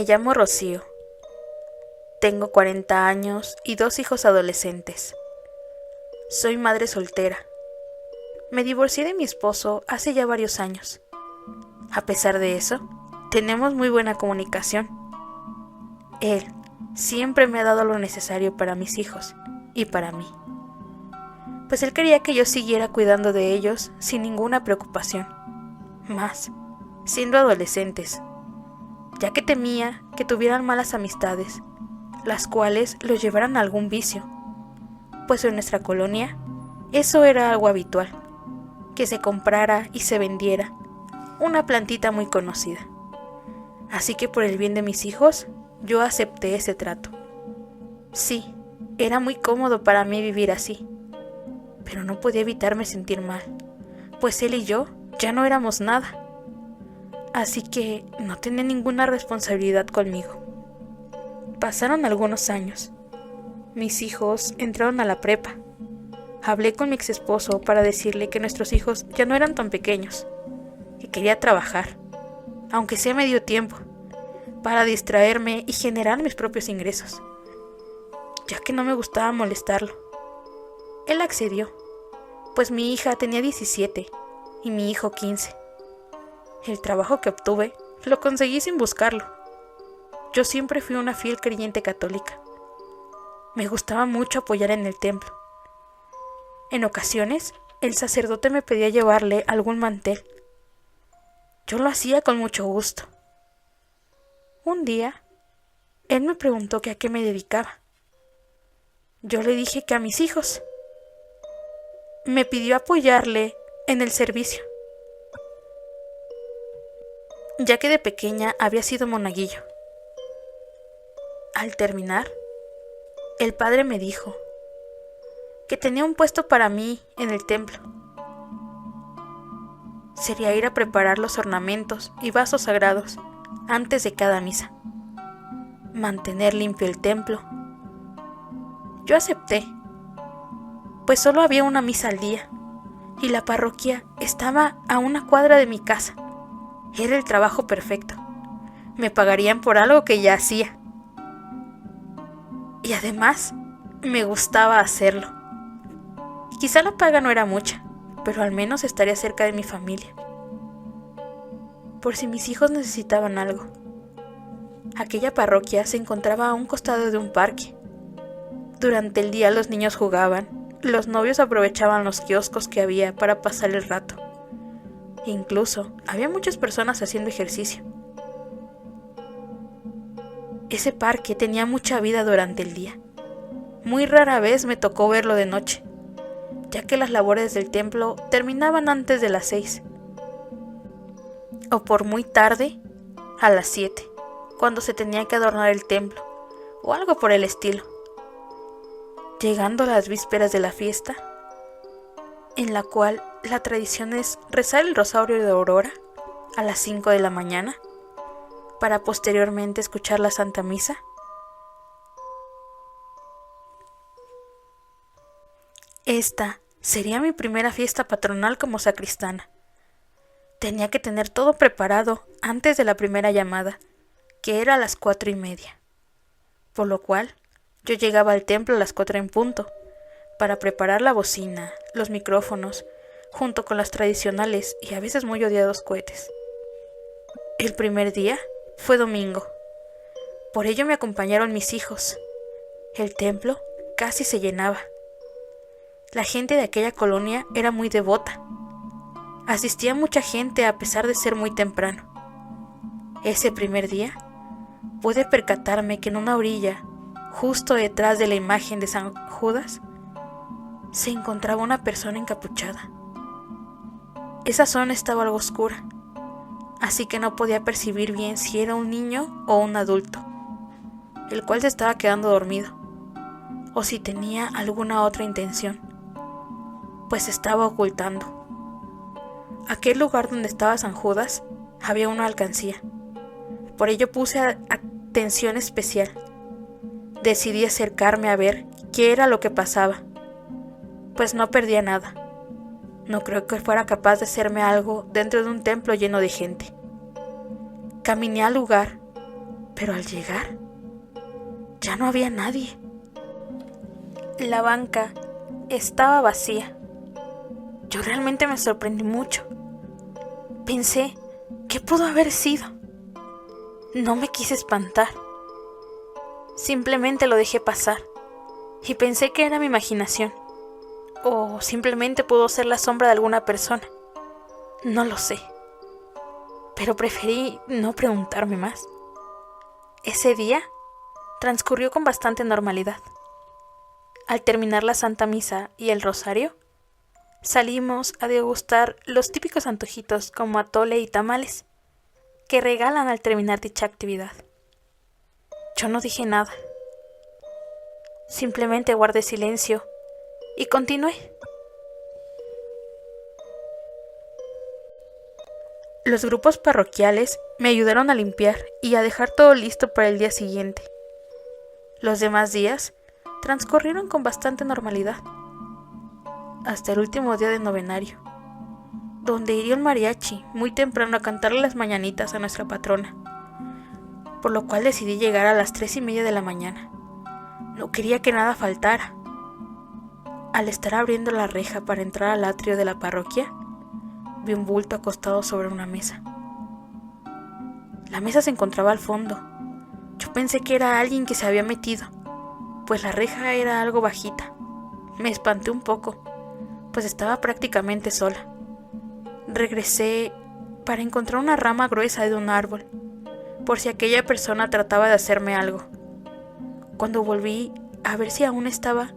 Me llamo Rocío. Tengo 40 años y 2 hijos adolescentes. Soy madre soltera. Me divorcié de mi esposo hace ya varios años. A pesar de eso, tenemos muy buena comunicación. Él siempre me ha dado lo necesario para mis hijos y para mí, pues él quería que yo siguiera cuidando de ellos sin ninguna preocupación, más siendo adolescentes, ya que temía que tuvieran malas amistades, las cuales los llevaran a algún vicio, pues en nuestra colonia eso era algo habitual, que se comprara y se vendiera una plantita muy conocida. Así que por el bien de mis hijos, yo acepté ese trato. Sí, era muy cómodo para mí vivir así, pero no podía evitarme sentir mal, pues él y yo ya no éramos nada. Así que no tenía ninguna responsabilidad conmigo. Pasaron algunos años. Mis hijos entraron a la prepa. Hablé con mi ex esposo para decirle que nuestros hijos ya no eran tan pequeños, que quería trabajar, aunque sea medio tiempo, para distraerme y generar mis propios ingresos, ya que no me gustaba molestarlo. Él accedió, pues mi hija tenía 17 y mi hijo 15. El trabajo que obtuve lo conseguí sin buscarlo. Yo siempre fui una fiel creyente católica. Me gustaba mucho apoyar en el templo. En ocasiones, el sacerdote me pedía llevarle algún mantel. Yo lo hacía con mucho gusto. Un día, él me preguntó que a qué me dedicaba. Yo le dije que a mis hijos. Me pidió apoyarle en el servicio, ya que de pequeña había sido monaguillo. Al terminar, el padre me dijo que tenía un puesto para mí en el templo. Sería ir a preparar los ornamentos y vasos sagrados antes de cada misa, mantener limpio el templo. Yo acepté, pues solo había una misa al día y la parroquia estaba a una cuadra de mi casa. Era el trabajo perfecto. Me pagarían por algo que ya hacía. Y además, me gustaba hacerlo. Quizá la paga no era mucha, pero al menos estaría cerca de mi familia. Por si mis hijos necesitaban algo. Aquella parroquia se encontraba a un costado de un parque. Durante el día los niños jugaban, los novios aprovechaban los kioscos que había para pasar el rato. Incluso había muchas personas haciendo ejercicio. Ese parque tenía mucha vida durante el día. Muy rara vez me tocó verlo de noche, ya que las labores del templo terminaban antes de las 6. O por muy tarde, a las 7, cuando se tenía que adornar el templo, o algo por el estilo. Llegando a las vísperas de la fiesta, en la cual la tradición es rezar el rosario de aurora a las 5 de la mañana, para posteriormente escuchar la Santa Misa. Esta sería mi primera fiesta patronal como sacristana. Tenía que tener todo preparado antes de la primera llamada, que era a las 4:30, por lo cual yo llegaba al templo a las 4 en punto, para preparar la bocina, los micrófonos, junto con los tradicionales y a veces muy odiados cohetes. El primer día fue domingo, por ello me acompañaron mis hijos. El templo casi se llenaba. La gente de aquella colonia era muy devota. Asistía mucha gente a pesar de ser muy temprano. Ese primer día pude percatarme que en una orilla, justo detrás de la imagen de San Judas, se encontraba una persona encapuchada. Esa zona estaba algo oscura, así que no podía percibir bien si era un niño o un adulto, el cual se estaba quedando dormido, o si tenía alguna otra intención, pues se estaba ocultando. Aquel lugar donde estaba San Judas había una alcancía, por ello puse atención especial. Decidí acercarme a ver qué era lo que pasaba, pues no perdía nada. No creo que fuera capaz de hacerme algo dentro de un templo lleno de gente. Caminé al lugar Pero al llegar, ya no había nadie. La banca estaba vacía. Yo realmente me sorprendí mucho. Pensé, ¿qué pudo haber sido? No me quise espantar. Simplemente lo dejé pasar y pensé que era mi imaginación. O simplemente pudo ser la sombra de alguna persona. No lo sé. Pero preferí no preguntarme más. Ese día transcurrió con bastante normalidad. Al terminar la Santa Misa y el Rosario, salimos a degustar los típicos antojitos como atole y tamales que regalan al terminar dicha actividad. Yo no dije nada. Simplemente guardé silencio y continué. Los grupos parroquiales me ayudaron a limpiar y a dejar todo listo para el día siguiente. Los demás días transcurrieron con bastante normalidad, hasta el último día de novenario, donde iría un mariachi muy temprano a cantarle las mañanitas a nuestra patrona, por lo cual decidí llegar a las 3:30 de la mañana. No quería que nada faltara. Al estar abriendo la reja para entrar al atrio de la parroquia, vi un bulto acostado sobre una mesa. La mesa se encontraba al fondo. Yo pensé que era alguien que se había metido, pues la reja era algo bajita. Me espanté un poco, pues estaba prácticamente sola. Regresé para encontrar una rama gruesa de un árbol, por si aquella persona trataba de hacerme algo. Cuando volví a ver si aún estaba,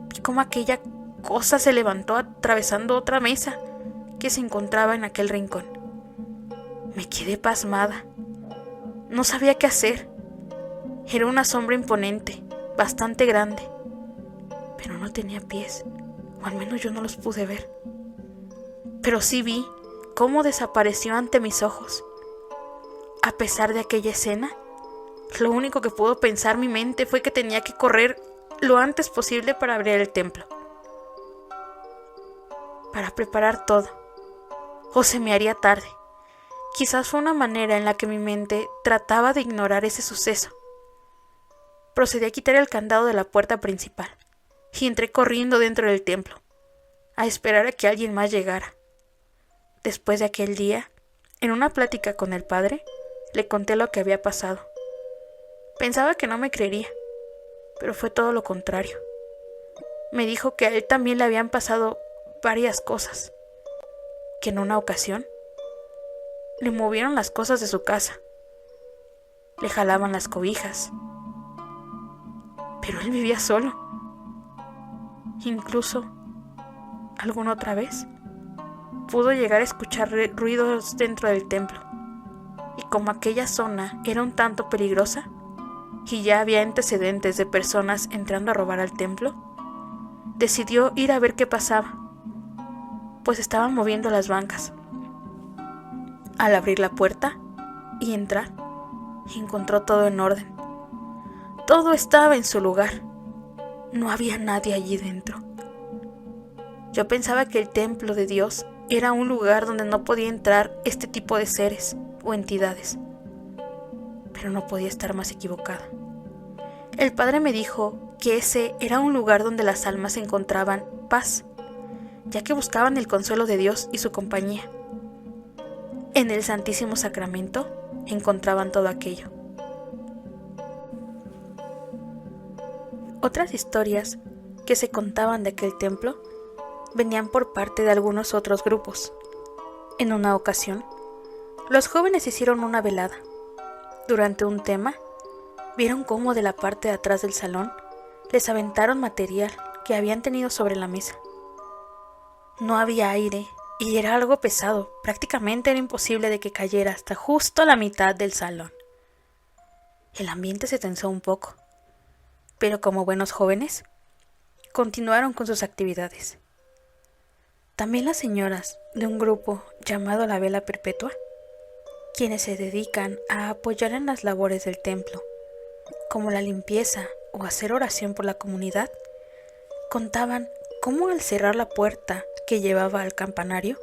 vi cómo aquella cosa se levantó atravesando otra mesa que se encontraba en aquel rincón. Me quedé pasmada. No sabía qué hacer. Era una sombra imponente, bastante grande, pero no tenía pies, o al menos yo no los pude ver. Pero sí vi cómo desapareció ante mis ojos. A pesar de aquella escena, lo único que pudo pensar mi mente fue que tenía que correr lo antes posible para abrir el templo, para preparar todo, o se me haría tarde. Quizás fue una manera en la que mi mente trataba de ignorar ese suceso. Procedí a quitar el candado de la puerta principal y entré corriendo dentro del templo, a esperar a que alguien más llegara. Después de aquel día, en una plática con el padre, le conté lo que había pasado. Pensaba que no me creería, pero fue todo lo contrario. Me dijo que a él también le habían pasado varias cosas, que en una ocasión le movieron las cosas de su casa, le jalaban las cobijas, pero él vivía solo. Incluso, alguna otra vez, pudo llegar a escuchar ruidos dentro del templo, y como aquella zona era un tanto peligrosa, y ya había antecedentes de personas entrando a robar al templo, decidió ir a ver qué pasaba, pues estaban moviendo las bancas. Al abrir la puerta y entrar, encontró todo en orden. Todo estaba en su lugar. No había nadie allí dentro. Yo pensaba que el templo de Dios era un lugar donde no podía entrar este tipo de seres o entidades, pero no podía estar más equivocada. El padre me dijo que ese era un lugar donde las almas encontraban paz, ya que buscaban el consuelo de Dios y su compañía. En el Santísimo Sacramento encontraban todo aquello. Otras historias que se contaban de aquel templo venían por parte de algunos otros grupos. En una ocasión, los jóvenes hicieron una velada. Durante un tema, vieron cómo de la parte de atrás del salón les aventaron material que habían tenido sobre la mesa. No había aire y era algo pesado, prácticamente era imposible de que cayera hasta justo la mitad del salón. El ambiente se tensó un poco, pero como buenos jóvenes, continuaron con sus actividades. También las señoras de un grupo llamado la Vela Perpetua, quienes se dedican a apoyar en las labores del templo, como la limpieza o hacer oración por la comunidad, contaban cómo al cerrar la puerta que llevaba al campanario,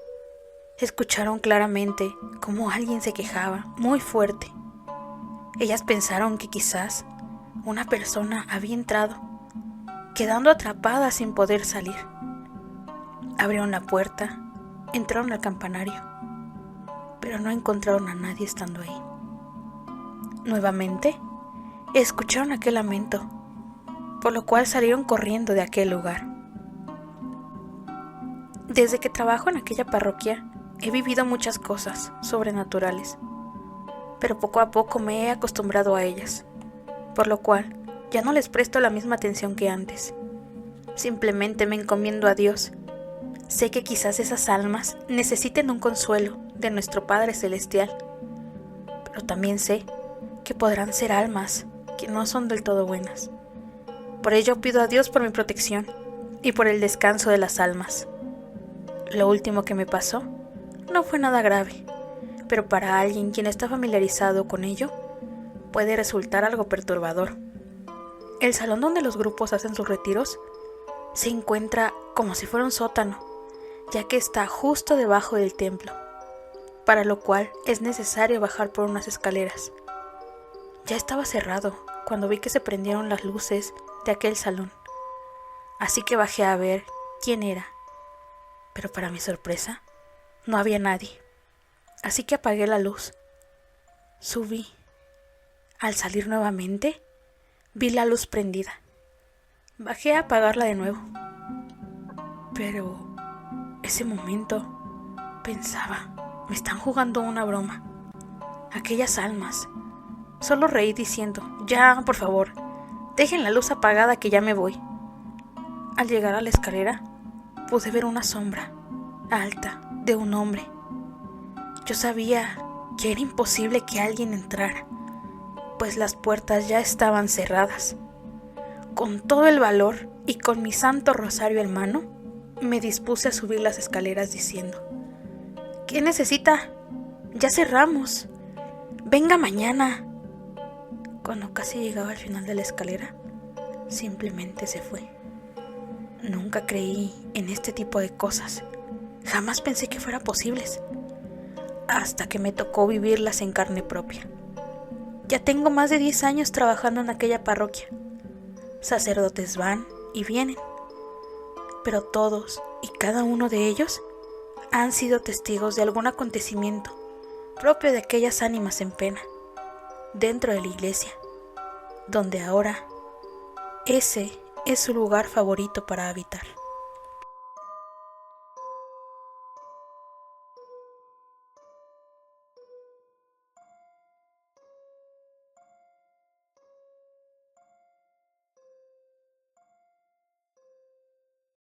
escucharon claramente cómo alguien se quejaba muy fuerte. Ellas pensaron que quizás una persona había entrado, quedando atrapada sin poder salir. Abrieron la puerta, entraron al campanario, pero no encontraron a nadie estando ahí. Nuevamente, escucharon aquel lamento, por lo cual salieron corriendo de aquel lugar. Desde que trabajo en aquella parroquia, he vivido muchas cosas sobrenaturales, pero poco a poco me he acostumbrado a ellas, por lo cual ya no les presto la misma atención que antes. Simplemente me encomiendo a Dios. Sé que quizás esas almas necesiten un consuelo de nuestro Padre Celestial, pero también sé que podrán ser almas que no son del todo buenas. Por ello pido a Dios por mi protección y por el descanso de las almas. Lo último que me pasó no fue nada grave, pero para alguien quien está familiarizado con ello, puede resultar algo perturbador. El salón donde los grupos hacen sus retiros se encuentra como si fuera un sótano, ya que está justo debajo del templo, para lo cual es necesario bajar por unas escaleras. Ya estaba cerrado cuando vi que se prendieron las luces de aquel salón, así que bajé a ver quién era, pero para mi sorpresa no había nadie, así que apagué la luz. Subí. Al salir nuevamente, vi la luz prendida. Bajé a apagarla de nuevo, pero ese momento pensaba, me están jugando una broma. Aquellas almas. Solo reí diciendo, ya, por favor, dejen la luz apagada que ya me voy. Al llegar a la escalera, pude ver una sombra alta de un hombre. Yo sabía que era imposible que alguien entrara, pues las puertas ya estaban cerradas. Con todo el valor y con mi santo rosario en mano, me dispuse a subir las escaleras diciendo, ¿qué necesita? Ya cerramos. Venga mañana. Cuando casi llegaba al final de la escalera, simplemente se fue. Nunca creí en este tipo de cosas. Jamás pensé que fuera posibles, hasta que me tocó vivirlas en carne propia. Ya tengo más de 10 años trabajando en aquella parroquia. Sacerdotes van y vienen, pero todos y cada uno de ellos han sido testigos de algún acontecimiento propio de aquellas ánimas en pena, dentro de la iglesia, donde ahora ese es su lugar favorito para habitar.